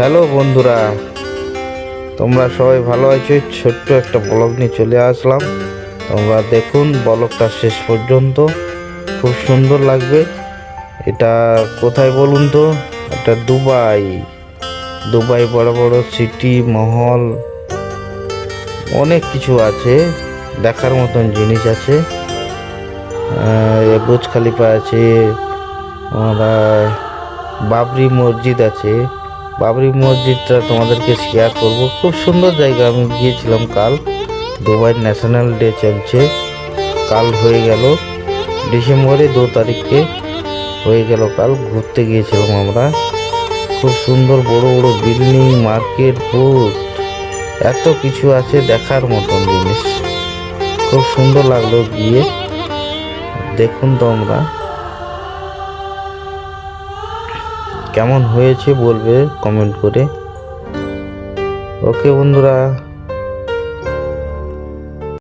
Hello বন্ধুরা, তোমরা সবাই ভালো আছো? ছোট্ট একটা ব্লগ নিয়ে চলে আসলাম। তোমরা দেখুন ব্লগটা শেষ পর্যন্ত, খুব সুন্দর লাগবে। এটা কোথায় বলুন তো? এটা দুবাই। দুবাই বড় বড় সিটি, মহল, অনেক কিছু আছে, দেখার মতন জিনিস আছে। বুর্জ খলিফা আছে, আমরা বাবরি মসজিদ আছে। বাবরি মসজিদটা তোমাদেরকে শেয়ার করব। খুব সুন্দর জায়গা। আমি গিয়েছিলাম কাল। দুবাই ন্যাশনাল ডে চলছে, কাল হয়ে গেল, ডিসেম্বরে 2 তারিখে হয়ে গেল কাল। ঘুরতে গিয়েছিলাম আমরা। খুব সুন্দর, বড় বড় বিল্ডিং, মার্কেট, বুথ, এত কিছু আছে দেখার মতন জিনিস। খুব সুন্দর লাগলো গিয়ে। দেখুন তোমরা কেমন হয়েছে বলবে কমেন্ট করে। ওকে বন্ধুরা।